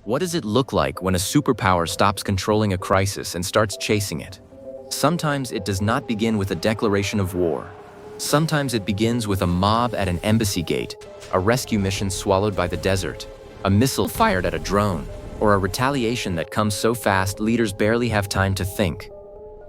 What does it look like when a superpower stops controlling a crisis and starts chasing it? Sometimes it does not begin with a declaration of war. Sometimes it begins with a mob at an embassy gate, a rescue mission swallowed by the desert, a missile fired at a drone, or a retaliation that comes so fast leaders barely have time to think.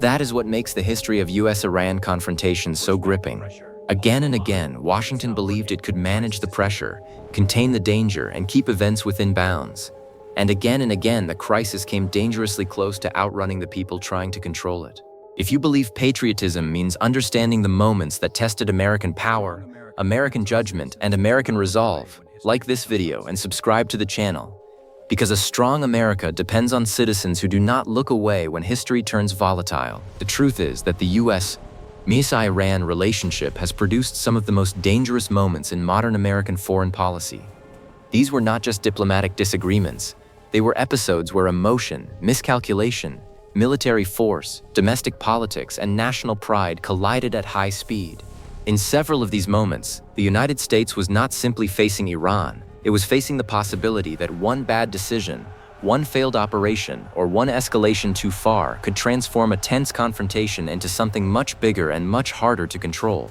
That is what makes the history of U.S. Iran confrontations so gripping. Again and again, Washington believed it could manage the pressure, contain the danger, and keep events within bounds. And again, the crisis came dangerously close to outrunning the people trying to control it. If you believe patriotism means understanding the moments that tested American power, American judgment, and American resolve, like this video and subscribe to the channel. Because a strong America depends on citizens who do not look away when history turns volatile. The truth is that the U.S. Iran relationship has produced some of the most dangerous moments in modern American foreign policy. These were not just diplomatic disagreements. They were episodes where emotion, miscalculation, military force, domestic politics, and national pride collided at high speed. In several of these moments, the United States was not simply facing Iran, it was facing the possibility that one bad decision, one failed operation, or one escalation too far could transform a tense confrontation into something much bigger and much harder to control.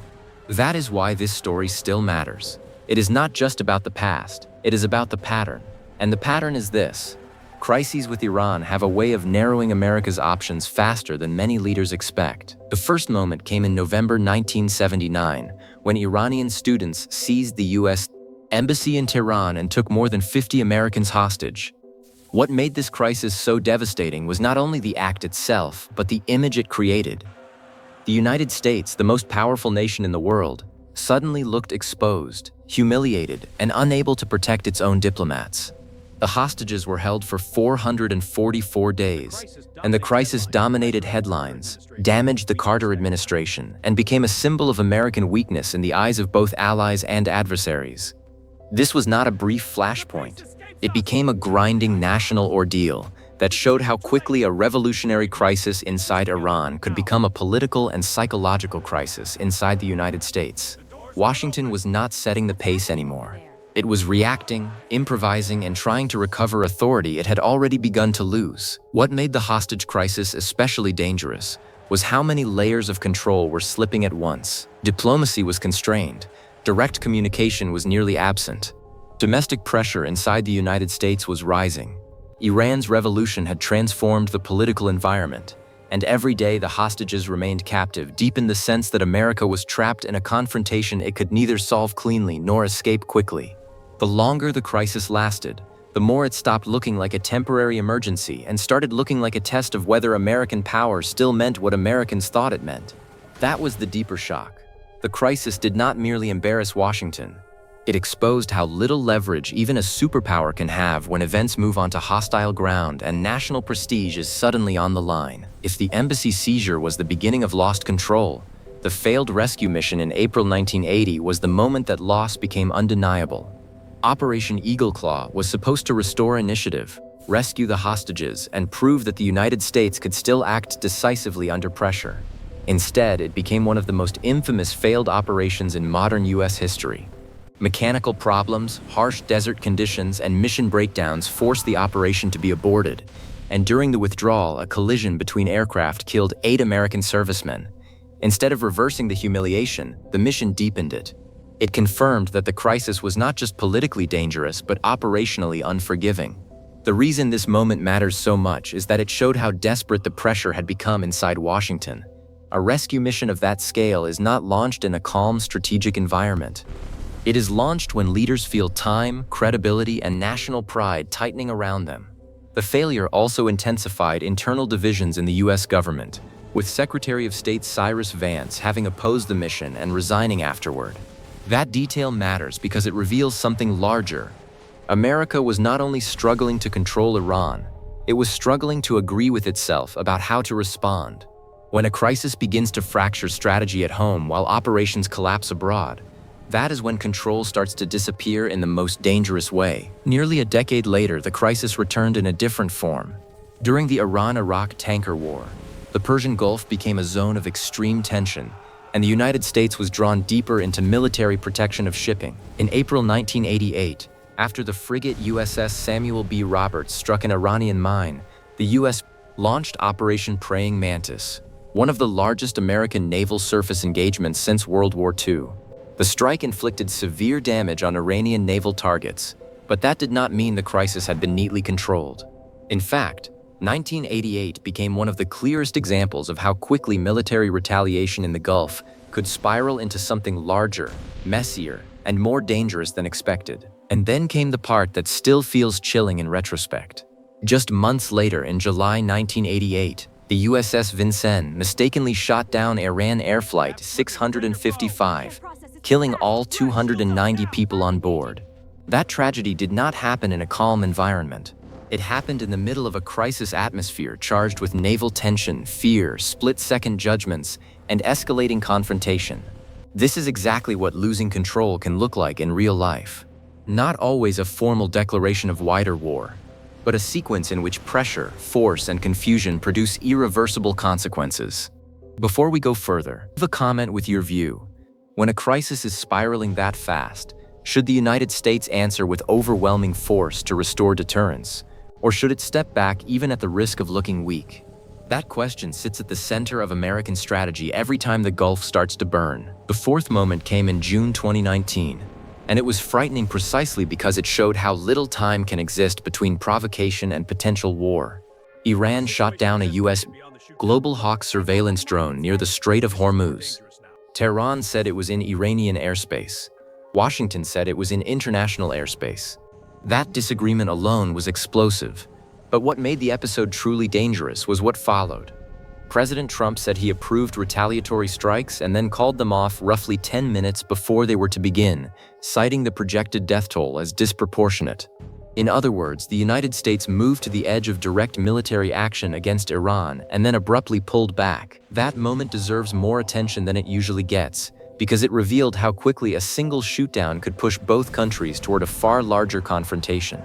That is why this story still matters. It is not just about the past, it is about the pattern. And the pattern is this. Crises with Iran have a way of narrowing America's options faster than many leaders expect. The first moment came in November 1979, when Iranian students seized the U.S. Embassy in Tehran and took more than 50 Americans hostage. What made this crisis so devastating was not only the act itself, but the image it created. The United States, the most powerful nation in the world, suddenly looked exposed, humiliated, and unable to protect its own diplomats. The hostages were held for 444 days, and the crisis dominated headlines, damaged the Carter administration, and became a symbol of American weakness in the eyes of both allies and adversaries. This was not a brief flashpoint. It became a grinding national ordeal that showed how quickly a revolutionary crisis inside Iran could become a political and psychological crisis inside the United States. Washington was not setting the pace anymore. It was reacting, improvising, and trying to recover authority it had already begun to lose. What made the hostage crisis especially dangerous was how many layers of control were slipping at once. Diplomacy was constrained. Direct communication was nearly absent. Domestic pressure inside the United States was rising. Iran's revolution had transformed the political environment, and every day the hostages remained captive, deep in the sense that America was trapped in a confrontation it could neither solve cleanly nor escape quickly. The longer the crisis lasted, the more it stopped looking like a temporary emergency and started looking like a test of whether American power still meant what Americans thought it meant. That was the deeper shock. The crisis did not merely embarrass Washington. It exposed how little leverage even a superpower can have when events move onto hostile ground and national prestige is suddenly on the line. If the embassy seizure was the beginning of lost control, the failed rescue mission in April 1980 was the moment that loss became undeniable. Operation Eagle Claw was supposed to restore initiative, rescue the hostages, and prove that the United States could still act decisively under pressure. Instead, it became one of the most infamous failed operations in modern U.S. history. Mechanical problems, harsh desert conditions, and mission breakdowns forced the operation to be aborted, and during the withdrawal, a collision between aircraft killed 8 American servicemen. Instead of reversing the humiliation, the mission deepened it. It confirmed that the crisis was not just politically dangerous, but operationally unforgiving. The reason this moment matters so much is that it showed how desperate the pressure had become inside Washington. A rescue mission of that scale is not launched in a calm, strategic environment. It is launched when leaders feel time, credibility, and national pride tightening around them. The failure also intensified internal divisions in the U.S. government, with Secretary of State Cyrus Vance having opposed the mission and resigning afterward. That detail matters because it reveals something larger. America was not only struggling to control Iran, it was struggling to agree with itself about how to respond. When a crisis begins to fracture strategy at home while operations collapse abroad, that is when control starts to disappear in the most dangerous way. Nearly a decade later, the crisis returned in a different form. During the Iran-Iraq tanker war, the Persian Gulf became a zone of extreme tension, and the United States was drawn deeper into military protection of shipping. In April 1988, After the frigate USS Samuel B. Roberts struck an Iranian mine, the U.S. launched Operation Praying Mantis, one of the largest American naval surface engagements since World War II. The strike inflicted severe damage on Iranian naval targets, but that did not mean the crisis had been neatly controlled. In fact, 1988 became one of the clearest examples of how quickly military retaliation in the Gulf could spiral into something larger, messier, and more dangerous than expected. And then came the part that still feels chilling in retrospect. Just months later, in July 1988, the USS Vincennes mistakenly shot down Iran Air Flight 655, killing all 290 people on board. That tragedy did not happen in a calm environment. It happened in the middle of a crisis atmosphere charged with naval tension, fear, split-second judgments, and escalating confrontation. This is exactly what losing control can look like in real life. Not always a formal declaration of wider war, but a sequence in which pressure, force, and confusion produce irreversible consequences. Before we go further, leave a comment with your view. When a crisis is spiraling that fast, should the United States answer with overwhelming force to restore deterrence, or should it step back even at the risk of looking weak? That question sits at the center of American strategy every time the Gulf starts to burn. The fourth moment came in June 2019. And it was frightening precisely because it showed how little time can exist between provocation and potential war. Iran shot down a U.S. Global Hawk surveillance drone near the Strait of Hormuz. Tehran said it was in Iranian airspace. Washington said it was in international airspace. That disagreement alone was explosive. But what made the episode truly dangerous was what followed. President Trump said he approved retaliatory strikes and then called them off roughly 10 minutes before they were to begin, citing the projected death toll as disproportionate. In other words, the United States moved to the edge of direct military action against Iran and then abruptly pulled back. That moment deserves more attention than it usually gets, because it revealed how quickly a single shootdown could push both countries toward a far larger confrontation.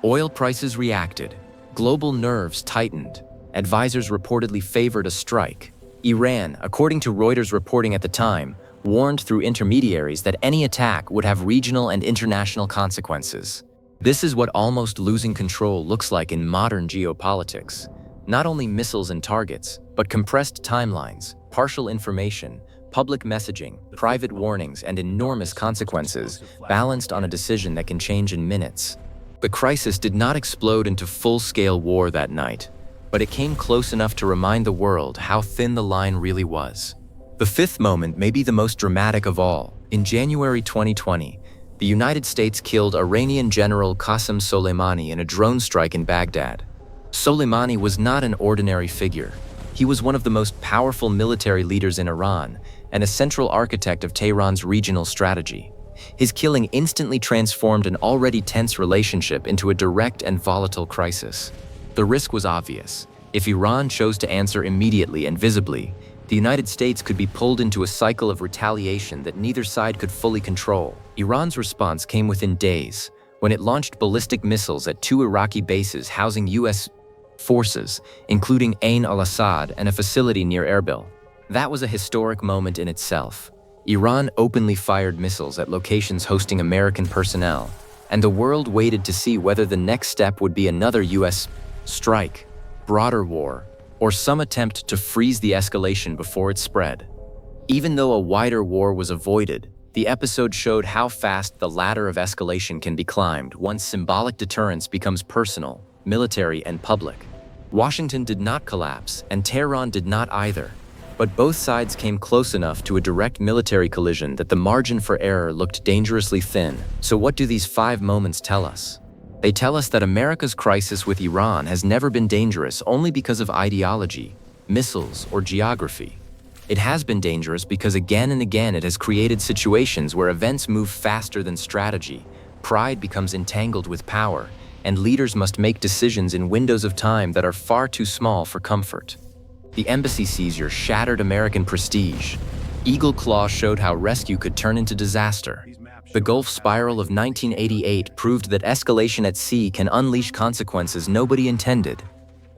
Oil prices reacted. Global nerves tightened. Advisors reportedly favored a strike. Iran, according to Reuters reporting at the time, warned through intermediaries that any attack would have regional and international consequences. This is what almost losing control looks like in modern geopolitics. Not only missiles and targets, but compressed timelines, partial information, public messaging, private warnings, and enormous consequences, balanced on a decision that can change in minutes. The crisis did not explode into full-scale war that night, but it came close enough to remind the world how thin the line really was. The fifth moment may be the most dramatic of all. In January 2020, the United States killed Iranian General Qasem Soleimani in a drone strike in Baghdad. Soleimani was not an ordinary figure. He was one of the most powerful military leaders in Iran and a central architect of Tehran's regional strategy. His killing instantly transformed an already tense relationship into a direct and volatile crisis. The risk was obvious. If Iran chose to answer immediately and visibly, the United States could be pulled into a cycle of retaliation that neither side could fully control. Iran's response came within days, when it launched ballistic missiles at 2 Iraqi bases housing U.S. forces, including Ain al-Assad and a facility near Erbil. That was a historic moment in itself. Iran openly fired missiles at locations hosting American personnel, and the world waited to see whether the next step would be another U.S. strike, broader war, or some attempt to freeze the escalation before it spread. Even though a wider war was avoided, the episode showed how fast the ladder of escalation can be climbed once symbolic deterrence becomes personal, military, and public. Washington did not collapse, and Tehran did not either, but both sides came close enough to a direct military collision that the margin for error looked dangerously thin. So what do these 5 moments tell us? They tell us that America's crisis with Iran has never been dangerous only because of ideology, missiles, or geography. It has been dangerous because again and again it has created situations where events move faster than strategy, pride becomes entangled with power, and leaders must make decisions in windows of time that are far too small for comfort. The embassy seizure shattered American prestige. Eagle Claw showed how rescue could turn into disaster. The Gulf spiral of 1988 proved that escalation at sea can unleash consequences nobody intended.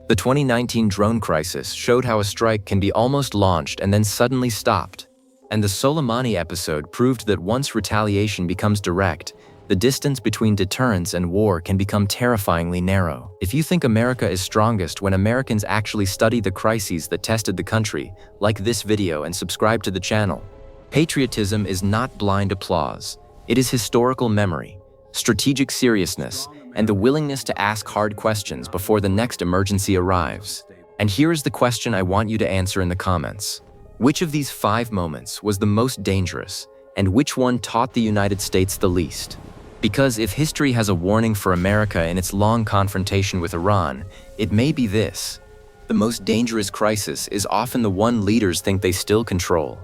The 2019 drone crisis showed how a strike can be almost launched and then suddenly stopped. And the Soleimani episode proved that once retaliation becomes direct, the distance between deterrence and war can become terrifyingly narrow. If you think America is strongest when Americans actually study the crises that tested the country, like this video and subscribe to the channel. Patriotism is not blind applause. It is historical memory, strategic seriousness, and the willingness to ask hard questions before the next emergency arrives. And here is the question I want you to answer in the comments. Which of these 5 moments was the most dangerous, and which one taught the United States the least? Because if history has a warning for America in its long confrontation with Iran, it may be this: the most dangerous crisis is often the one leaders think they still control.